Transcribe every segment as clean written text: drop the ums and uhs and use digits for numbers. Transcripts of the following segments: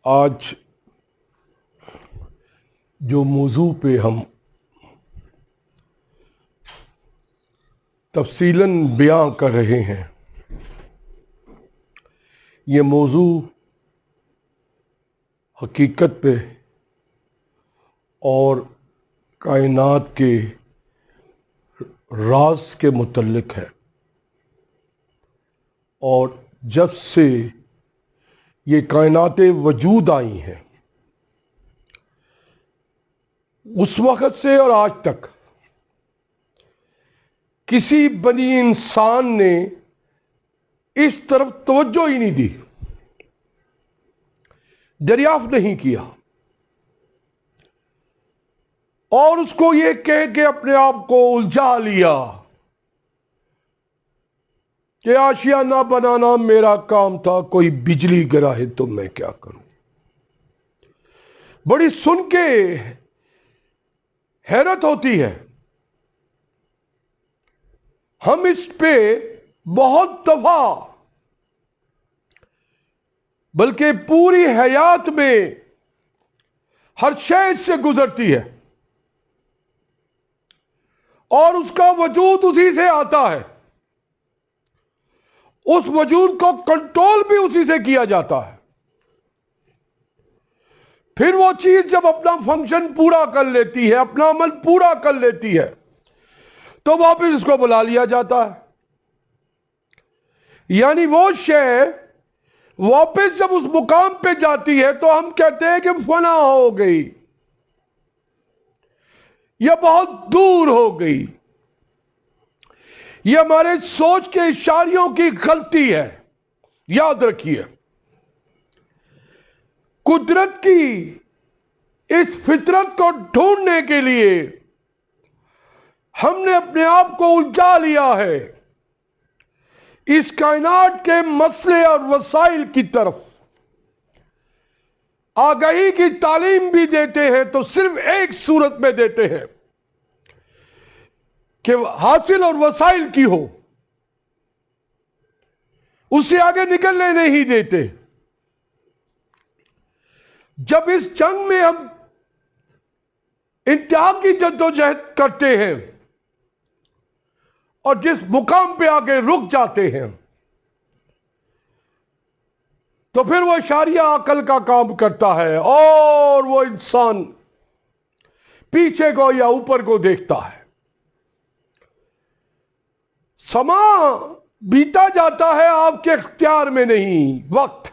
آج جو موضوع پہ ہم تفصیلاً بیان کر رہے ہیں، یہ موضوع حقیقت پہ اور کائنات کے راز کے متعلق ہے، اور جب سے یہ کائناتیں وجود آئی ہیں اس وقت سے اور آج تک کسی بنی انسان نے اس طرف توجہ ہی نہیں دی، دریافت نہیں کیا، اور اس کو یہ کہہ کے اپنے آپ کو الجھا لیا کہ آشیانہ بنانا میرا کام تھا، کوئی بجلی گرا ہے تو میں کیا کروں۔ بڑی سن کے حیرت ہوتی ہے، ہم اس پہ بہت دفعہ بلکہ پوری حیات میں ہر شے سے گزرتی ہے اور اس کا وجود اسی سے آتا ہے، اس وجود کو کنٹرول بھی اسی سے کیا جاتا ہے۔ پھر وہ چیز جب اپنا فنکشن پورا کر لیتی ہے، اپنا عمل پورا کر لیتی ہے، تو واپس اس کو بلا لیا جاتا ہے۔ یعنی وہ شے واپس جب اس مقام پہ جاتی ہے تو ہم کہتے ہیں کہ فنا ہو گئی یا بہت دور ہو گئی۔ یہ ہمارے سوچ کے اشاریوں کی غلطی ہے۔ یاد رکھیے، قدرت کی اس فطرت کو ڈھونڈنے کے لیے ہم نے اپنے آپ کو الجھا لیا ہے اس کائنات کے مسئلے اور وسائل کی طرف۔ آگاہی کی تعلیم بھی دیتے ہیں تو صرف ایک صورت میں دیتے ہیں کہ حاصل اور وسائل کی ہو، اس سے آگے نکلنے نہیں دیتے۔ جب اس جنگ میں ہم انتہا کی جدوجہد کرتے ہیں اور جس مقام پہ آگے رک جاتے ہیں تو پھر وہ اشاریہ عقل کا کام کرتا ہے اور وہ انسان پیچھے کو یا اوپر کو دیکھتا ہے۔ سما بیتا جاتا ہے، آپ کے اختیار میں نہیں۔ وقت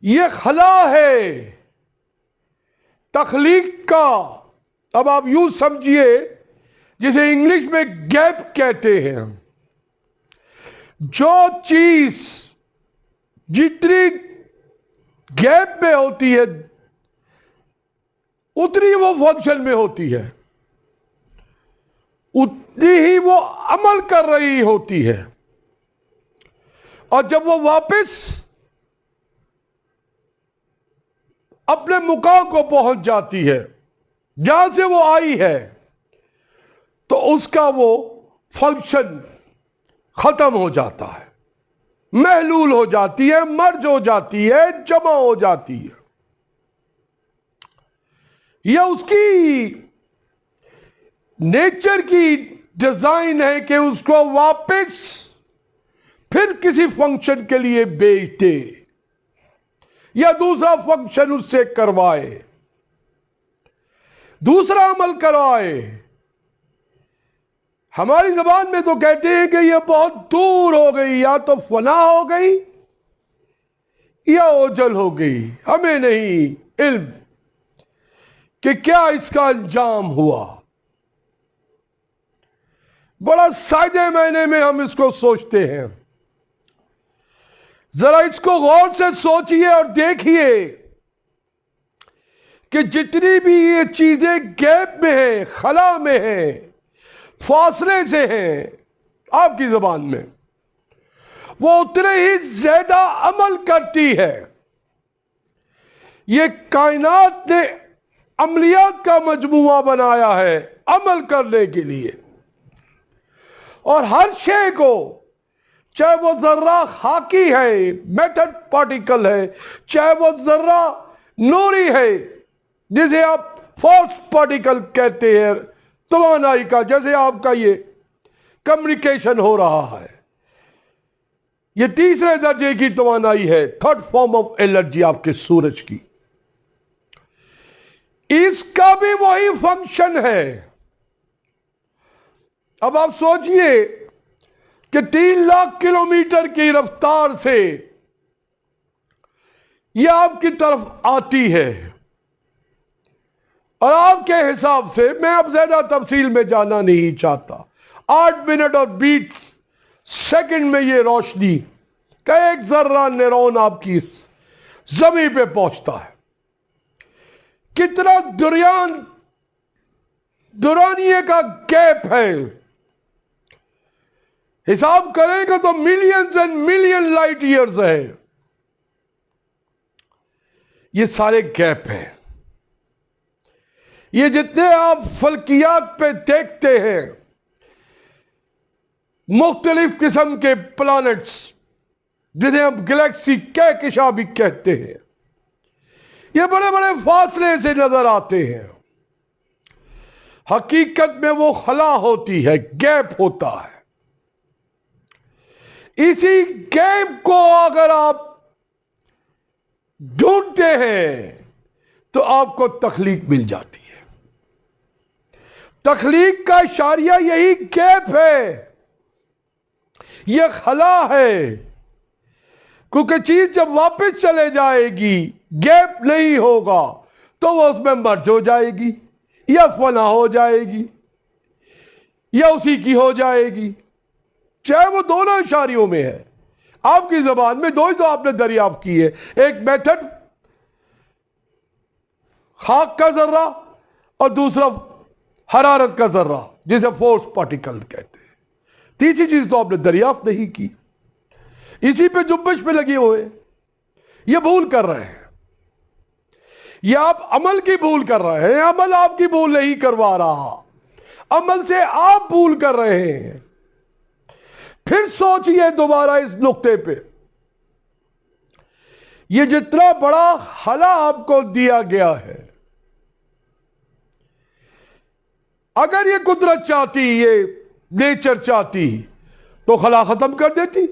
یہ خلا ہے تخلیق کا، اب آپ یوں سمجھیے جسے انگلش میں گیپ کہتے ہیں۔ جو چیز جتنی گیپ میں ہوتی ہے اتنی وہ فنکشن میں ہوتی ہے، اتنی ہی وہ عمل کر رہی ہوتی ہے، اور جب وہ واپس اپنے مقام کو پہنچ جاتی ہے جہاں سے وہ آئی ہے تو اس کا وہ فنکشن ختم ہو جاتا ہے، محلول ہو جاتی ہے، مرج ہو جاتی ہے، جمع ہو جاتی ہے۔ یہ اس کی نیچر کی ڈیزائن ہے کہ اس کو واپس پھر کسی فنکشن کے لیے بھیج دے یا دوسرا فنکشن اس سے کروائے، دوسرا عمل کروائے۔ ہماری زبان میں تو کہتے ہیں کہ یہ بہت دور ہو گئی، یا تو فنا ہو گئی یا اوجل ہو گئی۔ ہمیں نہیں علم کہ کیا اس کا انجام ہوا۔ بڑا سادے معنی میں ہم اس کو سوچتے ہیں۔ ذرا اس کو غور سے سوچئے اور دیکھیے کہ جتنی بھی یہ چیزیں گیپ میں ہیں، خلا میں ہیں، فاصلے سے ہیں آپ کی زبان میں، وہ اتنے ہی زیادہ عمل کرتی ہے۔ یہ کائنات نے عملیات کا مجموعہ بنایا ہے عمل کرنے کے لیے، اور ہر شے کو چاہے وہ ذرہ خاکی ہے میٹر پارٹیکل ہے، چاہے وہ ذرہ نوری ہے جسے آپ فورس پارٹیکل کہتے ہیں توانائی کا، جیسے آپ کا یہ کمیونیکیشن ہو رہا ہے، یہ تیسرے درجے کی توانائی ہے، تھرڈ فارم آف انرجی آپ کے سورج کی، اس کا بھی وہی فنکشن ہے۔ اب آپ سوچئے کہ 3 لاکھ کلومیٹر کی رفتار سے یہ آپ کی طرف آتی ہے، اور آپ کے حساب سے، میں اب زیادہ تفصیل میں جانا نہیں چاہتا، 8 منٹ اور 20 سیکنڈ میں یہ روشنی کا ایک ذرہ نیرون آپ کی زمین پہ پہنچتا ہے۔ کتنا دورانیے کا گیپ ہے، حساب کریں گے تو millions and million light years ہے، یہ سارے گیپ ہیں۔ یہ جتنے آپ فلکیات پہ دیکھتے ہیں، مختلف قسم کے پلانٹس جنہیں ہم گلیکسی کہکشاں بھی کہتے ہیں، یہ بڑے بڑے فاصلے سے نظر آتے ہیں، حقیقت میں وہ خلا ہوتی ہے، گیپ ہوتا ہے۔ اسی گیپ کو اگر آپ ڈھونڈتے ہیں تو آپ کو تخلیق مل جاتی ہے۔ تخلیق کا اشاریہ یہی گیپ ہے، یہ خلا ہے، کیونکہ چیز جب واپس چلے جائے گی، گیپ نہیں ہوگا تو وہ اس میں مرج ہو جائے گی، یا فنا ہو جائے گی، یا اسی کی ہو جائے گی، چاہے وہ دونوں اشاریوں میں ہے۔ آپ کی زبان میں دو ہی تو آپ نے دریافت کی ہے، ایک میتھڈ خاک کا ذرہ اور دوسرا حرارت کا ذرہ جسے فورس پارٹیکل کہتے ہیں۔ تیسری چیز تو آپ نے دریافت نہیں کی، اسی پہ جنبش پہ لگے ہوئے، یہ بھول کر رہے ہیں، یہ آپ عمل کی بھول کر رہے ہیں، عمل آپ کی بھول نہیں کروا رہا، عمل سے آپ بھول کر رہے ہیں۔ پھر سوچئے دوبارہ اس نقطے پہ، یہ جتنا بڑا خلا آپ کو دیا گیا ہے، اگر یہ قدرت چاہتی، یہ نیچر چاہتی تو خلا ختم کر دیتی،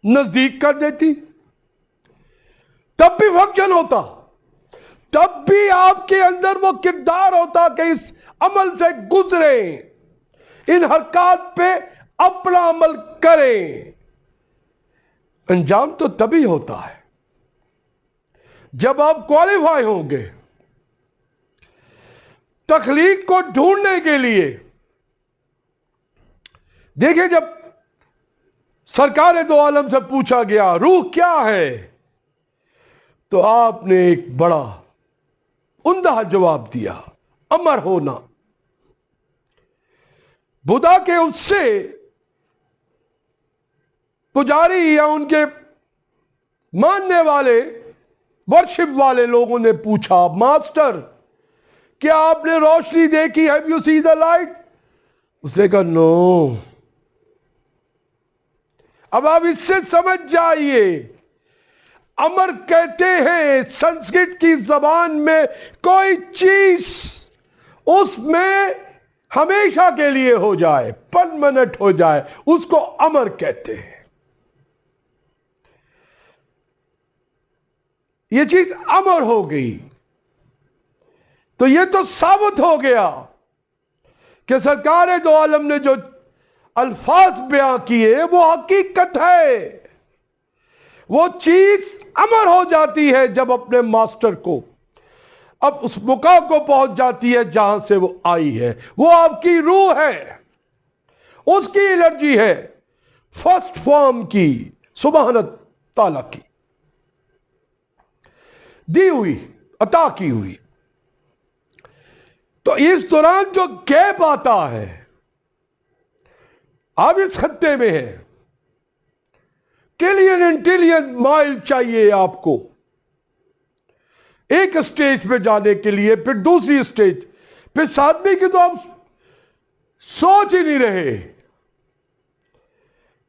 نزدیک کر دیتی، تب بھی فنکشن ہوتا، تب بھی آپ کے اندر وہ کردار ہوتا کہ اس عمل سے گزریں، ان حرکات پہ اپنا عمل کریں۔ انجام تو تبھی ہوتا ہے جب آپ کوالیفائی ہوں گے تخلیق کو ڈھونڈنے کے لیے۔ دیکھیں، جب سرکار دو عالم سے پوچھا گیا روح کیا ہے، تو آپ نے ایک بڑا عمدہ جواب دیا، امر ہونا۔ بدھا کے اس سے پجاری یا ان کے ماننے والے ورشپ والے لوگوں نے پوچھا، ماسٹر کیا آپ نے روشنی دیکھی؟ Have you see the light? اس نے کہا نو۔ اب آپ اس سے سمجھ جائیے، امر کہتے ہیں سنسکرت کی زبان میں کوئی چیز اس میں ہمیشہ کے لیے ہو جائے، پرماننٹ ہو جائے، اس کو امر کہتے ہیں۔ یہ چیز امر ہو گئی تو یہ تو ثابت ہو گیا کہ سرکار دو عالم نے جو الفاظ بیان کیے وہ حقیقت ہے۔ وہ چیز امر ہو جاتی ہے جب اپنے ماسٹر کو، اب اس مقام کو پہنچ جاتی ہے جہاں سے وہ آئی ہے، وہ آپ کی روح ہے، اس کی انرجی ہے، فرسٹ فارم کی، سبحان تعالیٰ کی دی ہوئی، عطا کی ہوئی۔ تو اس دوران جو گیپ آتا ہے، آپ اس خطے میں ہیں، ٹریلین اینڈ ٹریلین مائل چاہیے آپ کو ایک اسٹیج پہ جانے کے لیے، پھر دوسری اسٹیج، پھر ساتویں کی تو آپ سوچ ہی نہیں رہے۔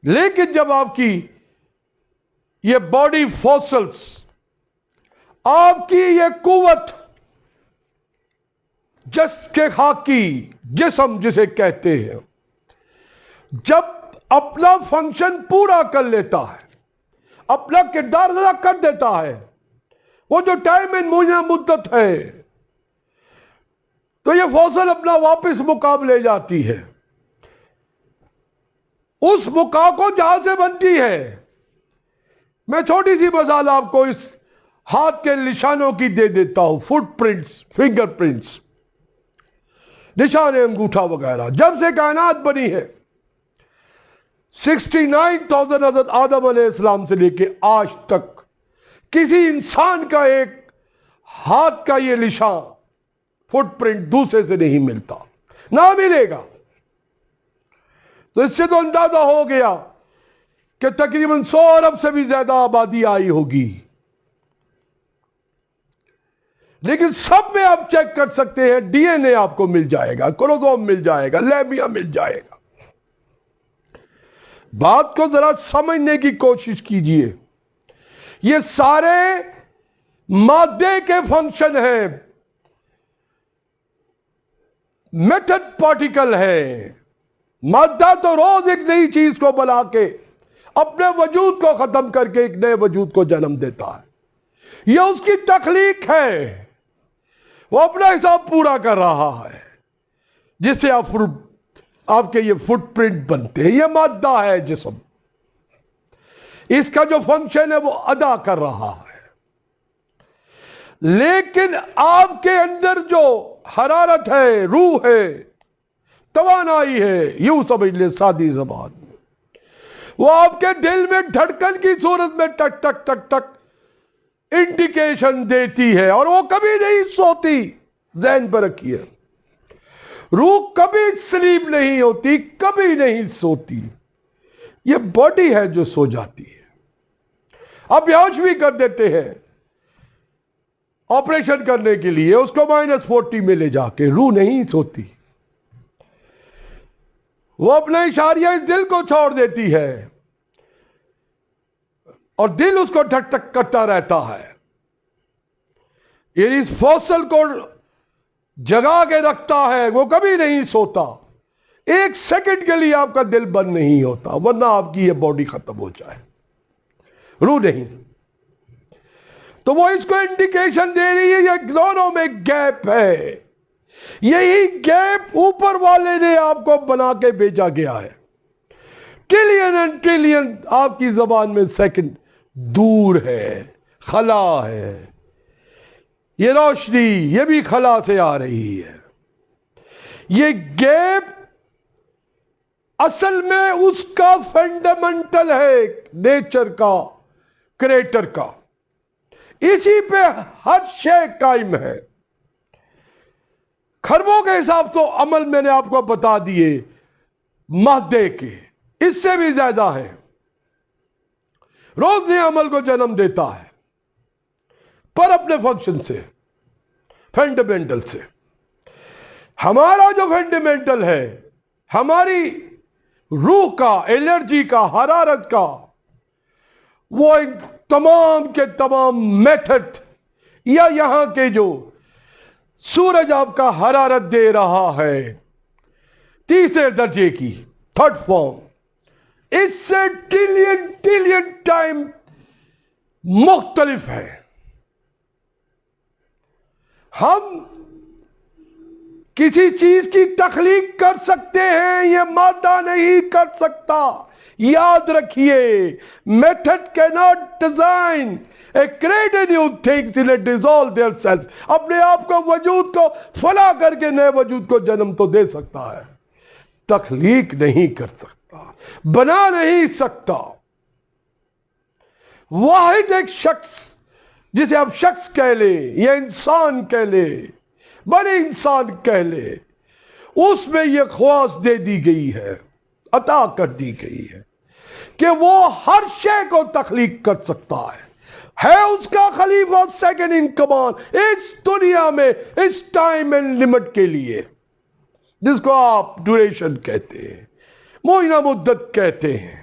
لیکن جب آپ کی یہ باڈی فوسلز، آپ کی یہ قوت، جس کے خاکی جسم جسے کہتے ہیں، جب اپنا فنکشن پورا کر لیتا ہے، اپنا کردار ادا کر دیتا ہے، وہ جو ٹائم ان معینہ مدت ہے، تو یہ فوسل اپنا واپس مقام لے جاتی ہے، اس مقام کو جہاں سے بنتی ہے۔ میں چھوٹی سی مثال آپ کو اس ہاتھ کے نشانوں کی دے دیتا ہوں، فٹ پرنٹس، فنگر پرنٹس، نشان انگوٹھا وغیرہ۔ جب سے کائنات بنی ہے 69,000 حضرت آدم علیہ السلام سے لے کے آج تک کسی انسان کا ایک ہاتھ کا یہ نشان، فٹ پرنٹ دوسرے سے نہیں ملتا، نہ ملے گا۔ تو اس سے تو اندازہ ہو گیا کہ تقریباً 100 ارب سے بھی زیادہ آبادی آئی ہوگی، لیکن سب میں آپ چیک کر سکتے ہیں، ڈی این اے آپ کو مل جائے گا، کروموزوم مل جائے گا، لیمیا مل جائے گا۔ بات کو ذرا سمجھنے کی کوشش کیجئے، یہ سارے مادے کے فنکشن ہیں، میتھڈ پارٹیکل ہے۔ مادہ تو روز ایک نئی چیز کو بنا کے اپنے وجود کو ختم کر کے ایک نئے وجود کو جنم دیتا ہے، یہ اس کی تخلیق ہے، وہ اپنا حساب پورا کر رہا ہے، جس سے آپ کے یہ فٹ پرنٹ بنتے ہیں۔ یہ مادہ ہے جسم، اس کا جو فنکشن ہے وہ ادا کر رہا ہے، لیکن آپ کے اندر جو حرارت ہے، روح ہے، توانائی ہے، یوں سمجھ لے سادی زبان میں، وہ آپ کے دل میں دھڑکن کی صورت میں ٹک ٹک ٹک ٹک انڈیکیشن دیتی ہے، اور وہ کبھی نہیں سوتی۔ ذہن پر رکھیے، روح کبھی سلیپ نہیں ہوتی، کبھی نہیں سوتی، یہ باڈی ہے جو سو جاتی ہے۔ اب بیہوش بھی کر دیتے ہیں آپریشن کرنے کے لیے، اس کو -40 میں لے جا کے، روح نہیں سوتی، وہ اپنا اشاریہ اس دل کو چھوڑ دیتی ہے، اور دل اس کو ٹھک ٹھک کرتا رہتا ہے، یہ اس فوسل کو جگا کے رکھتا ہے، وہ کبھی نہیں سوتا۔ ایک سیکنڈ کے لیے آپ کا دل بند نہیں ہوتا، ورنہ آپ کی یہ باڈی ختم ہو جائے، روح نہیں۔ تو وہ اس کو انڈیکیشن دے رہی ہے، یہ دونوں میں گیپ ہے، یہی گیپ اوپر والے نے آپ کو بنا کے بھیجا گیا ہے۔ ٹریلین اینڈ ٹریلین آپ کی زبان میں سیکنڈ دور ہے، خلا ہے، یہ روشنی یہ بھی خلا سے آ رہی ہے۔ یہ گیپ اصل میں اس کا فنڈامنٹل ہے، نیچر کا، کریٹر کا، اسی پہ ہر شے قائم ہے۔ خربوں کے حساب تو عمل میں نے آپ کو بتا دیے، مادے کے اس سے بھی زیادہ ہے، روز نئے عمل کو جنم دیتا ہے، پر اپنے فنکشن سے، فنڈامنٹل سے۔ ہمارا جو فنڈامنٹل ہے، ہماری روح کا، انرجی کا، حرارت کا، وہ ان تمام کے تمام میتھڈ، یا یہاں کے جو سورج آپ کا حرارت دے رہا ہے تیسرے درجے کی، تھرڈ فارم، اس سے ٹریلین ٹریلین ٹائم مختلف ہے۔ ہم کسی چیز کی تخلیق کر سکتے ہیں، یہ مادہ نہیں کر سکتا، یاد رکھیے۔ Method cannot design a created new things in a dissolve their self۔ اپنے آپ کو، وجود کو فنا کر کے نئے وجود کو جنم تو دے سکتا ہے، تخلیق نہیں کر سکتا، بنا نہیں سکتا۔ واحد ایک شخص جسے آپ شخص کہہ لیں یا انسان کہہ لیں، بڑے انسان کہہ لیں، اس میں یہ خواص دے دی گئی ہے، عطا کر دی گئی ہے کہ وہ ہر شے کو تخلیق کر سکتا ہے اس کا خلیفہ سیکنڈ ان کمان اس دنیا میں، اس ٹائم اینڈ لمٹ کے لیے، جس کو آپ ڈیوریشن کہتے ہیں، معینہ مدت کہتے ہیں۔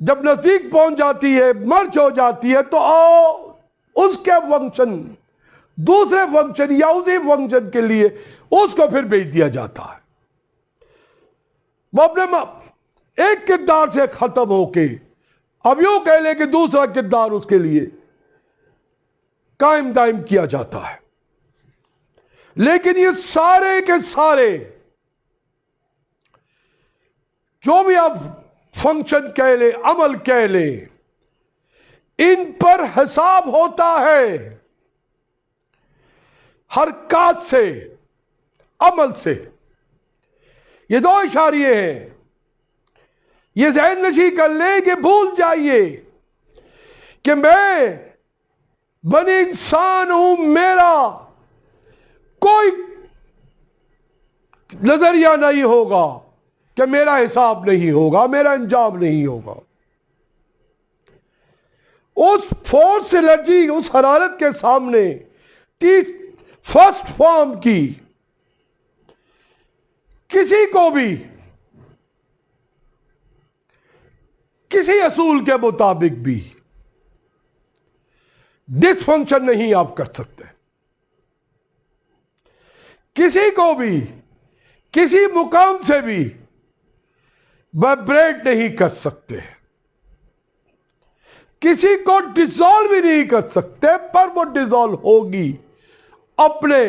جب نزدیک پہنچ جاتی ہے، مرج ہو جاتی ہے، تو اس کے فنکشن دوسرے فنکشن یا اسی فنکشن کے لیے اس کو پھر بھیج دیا جاتا ہے۔ وہ اپنے ایک کردار سے ختم ہو کے اب یوں کہہ لیں کہ دوسرا کردار اس کے لیے قائم دائم کیا جاتا ہے۔ لیکن یہ سارے کے سارے جو بھی آپ فنکشن کہہ لیں، عمل کہہ لیں، ان پر حساب ہوتا ہے حرکات سے، عمل سے۔ یہ دو اشاریے ہیں، یہ ذہن نشی کر لیں کہ بھول جائیے کہ میں بنی انسان ہوں، میرا کوئی نظریہ نہیں ہوگا کہ میرا حساب نہیں ہوگا، میرا انجام نہیں ہوگا۔ اس فورس انرجی، اس حرارت کے سامنے فرسٹ فارم کی کسی کو بھی کسی اصول کے مطابق بھی ڈس فنکشن نہیں آپ کر سکتے، کسی کو بھی کسی مقام سے بھی وائبریٹ نہیں کر سکتے، کسی کو ڈیزالو بھی نہیں کر سکتے، پر وہ ڈیزالو ہوگی اپنے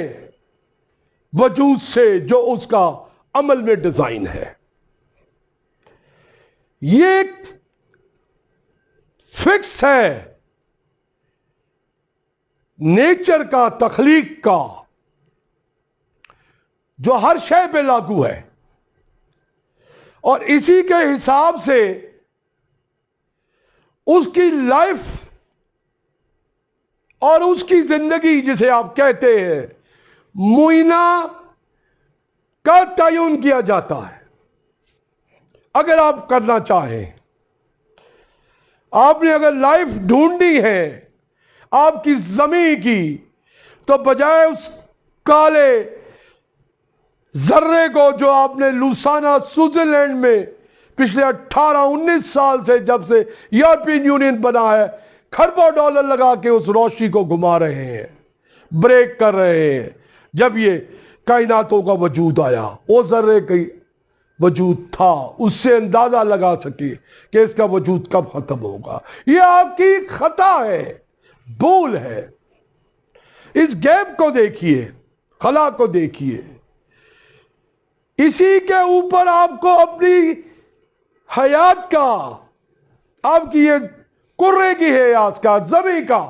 وجود سے جو اس کا عمل میں ڈیزائن ہے۔ یہ ایک فکس ہے نیچر کا، تخلیق کا، جو ہر شے پہ لاگو ہے، اور اسی کے حساب سے اس کی لائف اور اس کی زندگی، جسے آپ کہتے ہیں معینہ، کا تعین کیا جاتا ہے۔ اگر آپ کرنا چاہیں، آپ نے اگر لائف ڈھونڈی ہے آپ کی زمین کی، تو بجائے اس کالے ذرے کو جو آپ نے لوسانا سوئٹزرلینڈ میں پچھلے 18-19 سال سے، جب سے یورپین یونین بنا ہے، کھربوں ڈالر لگا کے اس روشنی کو گھما رہے ہیں، بریک کر رہے ہیں، جب یہ کائناتوں کا وجود آیا، وہ ذرے کی وجود تھا، اس سے اندازہ لگا سکے کہ اس کا وجود کب ختم ہوگا۔ یہ آپ کی خطا ہے، بھول ہے۔ اس گیپ کو دیکھیے، خلا کو دیکھیے، اسی کے اوپر آپ کو اپنی حیات کا، آپ کی یہ کرے کی حیات کا، زمین کا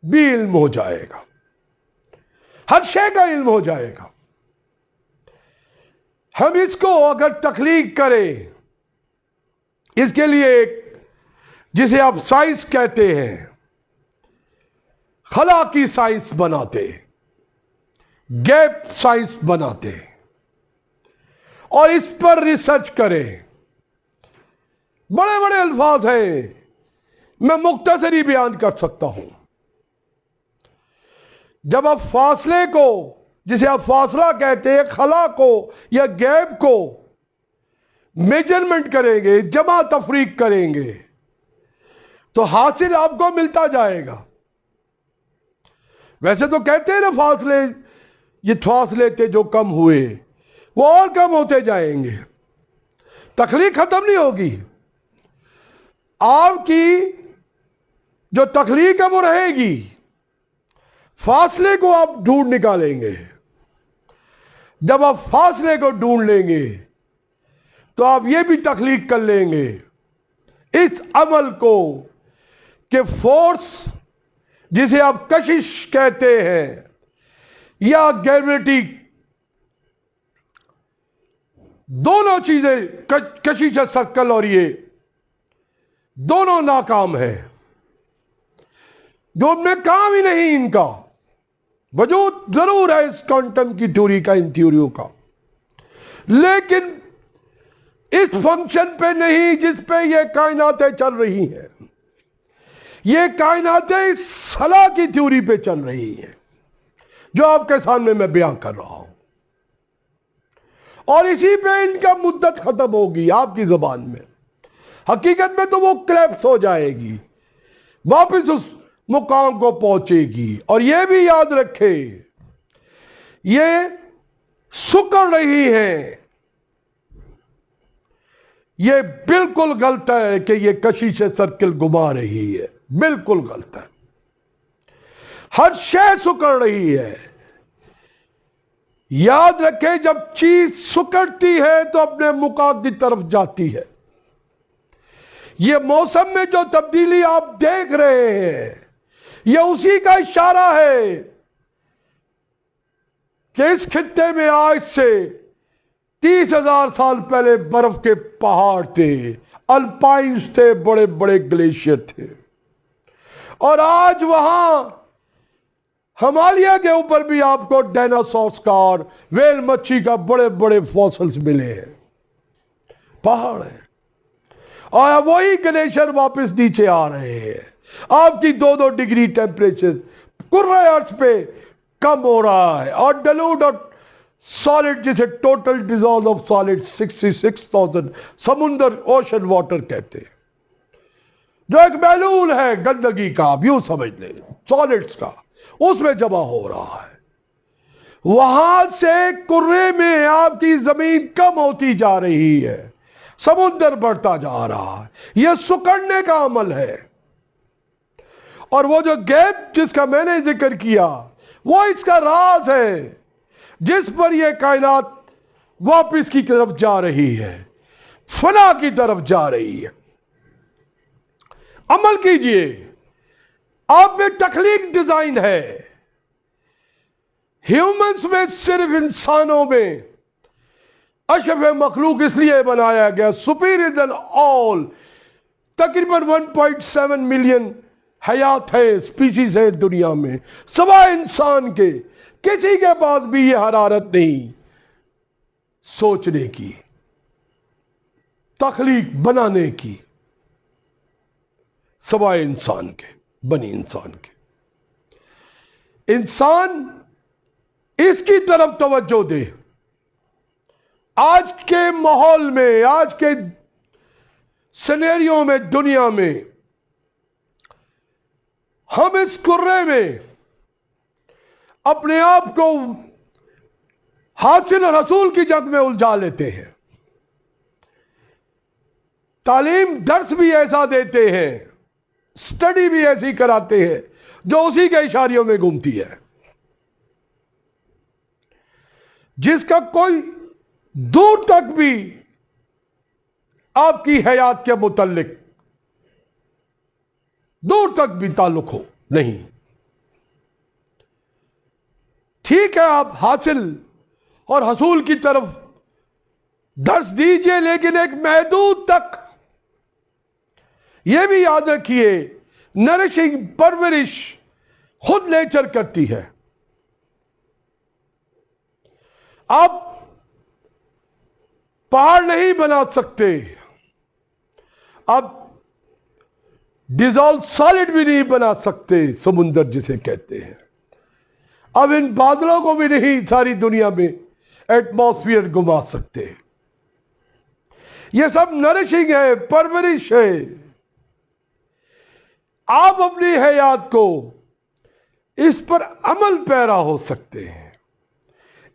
بھی علم ہو جائے گا، ہر شے کا علم ہو جائے گا۔ ہم اس کو اگر تخلیق کریں، اس کے لیے ایک جسے آپ سائنس کہتے ہیں، خلا کی سائنس بناتے، گیپ سائنس بناتے، اور اس پر ریسرچ کریں۔ بڑے بڑے الفاظ ہیں، میں مختصری بیان کر سکتا ہوں۔ جب آپ فاصلے کو، جسے آپ فاصلہ کہتے ہیں، خلا کو یا گیپ کو میجرمنٹ کریں گے، جمع تفریق کریں گے، تو حاصل آپ کو ملتا جائے گا۔ ویسے تو کہتے ہیں نا فاصلے، یہ فاصلے تھے جو کم ہوئے، وہ اور کم ہوتے جائیں گے، تخلیق ختم نہیں ہوگی۔ آپ کی جو تخلیق ہے وہ رہے گی، فاصلے کو آپ ڈھونڈ نکالیں گے۔ جب آپ فاصلے کو ڈھونڈ لیں گے تو آپ یہ بھی تخلیق کر لیں گے اس عمل کو کہ فورس، جسے آپ کشش کہتے ہیں یا گریویٹی، دونوں چیزیں، کشش سرکل اور یہ دونوں ناکام ہے، جو میں کام ہی نہیں ان کا۔ وجود ضرور ہے اس کوانٹم کی تھیوری کا، ان تھیوریوں کا، لیکن اس فنکشن پہ نہیں جس پہ یہ کائناتیں چل رہی ہیں۔ یہ کائناتیں اس خلا کی تھیوری پہ چل رہی ہیں جو آپ کے سامنے میں بیان کر رہا ہوں، اور اسی پہ ان کا مدت ختم ہوگی۔ آپ کی زبان میں حقیقت میں تو وہ کلیپس ہو جائے گی، واپس اس مقام کو پہنچے گی۔ اور یہ بھی یاد رکھے، یہ سکڑ رہی ہے، یہ بالکل غلط ہے کہ یہ کشش سرکل گھما رہی ہے، بالکل غلط ہے۔ ہر شے سکڑ رہی ہے۔ یاد رکھے، جب چیز سکڑتی ہے تو اپنے مقام کی طرف جاتی ہے۔ یہ موسم میں جو تبدیلی آپ دیکھ رہے ہیں، یہ اسی کا اشارہ ہے کہ اس خطے میں آج سے 30,000 سال پہلے برف کے پہاڑ تھے، الپائنز تھے، بڑے بڑے گلیشیر تھے، اور آج وہاں ہمالیہ کے اوپر بھی آپ کو ڈائناسورس کا اور ویل مچھی کا بڑے بڑے فوسلز ملے ہیں، پہاڑ ہیں، اور وہی گلیشیر واپس نیچے آ رہے ہیں۔ آپ کی 2-2 ڈگری ٹیمپریچر کرۂ ارض پہ کم ہو رہا ہے، اور ڈلوٹ اور سالڈ، جسے ٹوٹل ڈیزالو آف سالڈ 66,000 سمندر اوشن واٹر کہتے ہیں، جو ایک محلول ہے گندگی کا، آپ یوں سمجھ لیں، سالڈز کا، اس میں جمع ہو رہا ہے۔ وہاں سے کرے میں آپ کی زمین کم ہوتی جا رہی ہے، سمندر بڑھتا جا رہا ہے، یہ سکڑنے کا عمل ہے۔ اور وہ جو گیپ جس کا میں نے ذکر کیا، وہ اس کا راز ہے جس پر یہ کائنات واپس کی طرف جا رہی ہے، فنا کی طرف جا رہی ہے۔ عمل کیجئے، آپ میں تخلیق ڈیزائن ہے۔ ہیومنز میں، صرف انسانوں میں اشرف مخلوق اس لیے بنایا گیا، سپیریئر دین آل، تقریباً 1.7 ملین حیات ہے، سپیسیز ہے دنیا میں، سوائے انسان کے کسی کے پاس بھی یہ حرارت نہیں سوچنے کی، تخلیق بنانے کی، سوائے انسان کے، بنی انسان کے۔ انسان اس کی طرف توجہ دے۔ آج کے ماحول میں، آج کے سینیریو میں، دنیا میں، ہم اس کرے میں اپنے آپ کو حاصل رسول کی جنگ میں الجھا لیتے ہیں۔ تعلیم درس بھی ایسا دیتے ہیں، سٹڈی بھی ایسی کراتے ہیں جو اسی کے اشاریوں میں گھومتی ہے، جس کا کوئی دور تک بھی آپ کی حیات کے متعلق دور تک بھی تعلق ہو نہیں۔ ٹھیک ہے، آپ حاصل اور حصول کی طرف درس دیجئے، لیکن ایک محدود تک۔ یہ بھی یاد رکھیے، نرشنگ، پرورش خود نیچر کرتی ہے۔ آپ پہاڑ نہیں بنا سکتے، آپ ڈیزالو سالڈ بھی نہیں بنا سکتے، سمندر جسے کہتے ہیں۔ اب ان بادلوں کو بھی نہیں ساری دنیا میں ایٹماسفیئر گھما سکتے۔ یہ سب نرشنگ ہے، پرورش ہے۔ آپ اپنی حیات کو اس پر عمل پیرا ہو سکتے ہیں،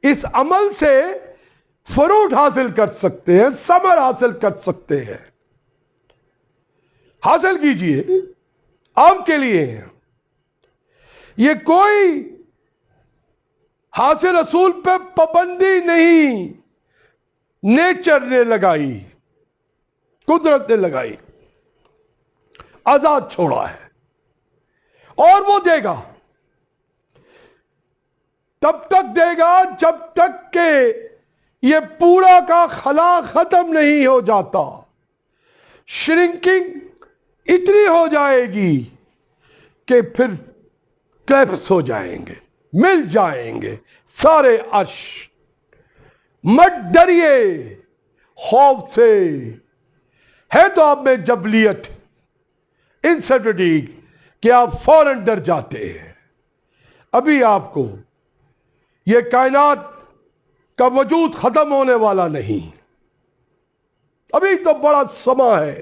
اس عمل سے فروٹ حاصل کر سکتے ہیں، ثمر حاصل کر سکتے ہیں۔ حاصل کیجئے، آپ کے لیے ہے۔ یہ کوئی حاصل رسول پہ پابندی نہیں نیچر نے لگائی، قدرت نے لگائی، آزاد چھوڑا ہے، اور وہ دے گا، تب تک دے گا جب تک کہ یہ پورا کا خلا ختم نہیں ہو جاتا۔ شرنکنگ اتنی ہو جائے گی کہ پھر کلیپس ہو جائیں گے، مل جائیں گے سارے عرش۔ مت ڈریے خوف سے، ہے تو آپ میں جبلیت، انسرٹنٹی، کہ آپ فوراً ڈر جاتے ہیں۔ ابھی آپ کو یہ کائنات کا وجود ختم ہونے والا نہیں، ابھی تو بڑا سما ہے،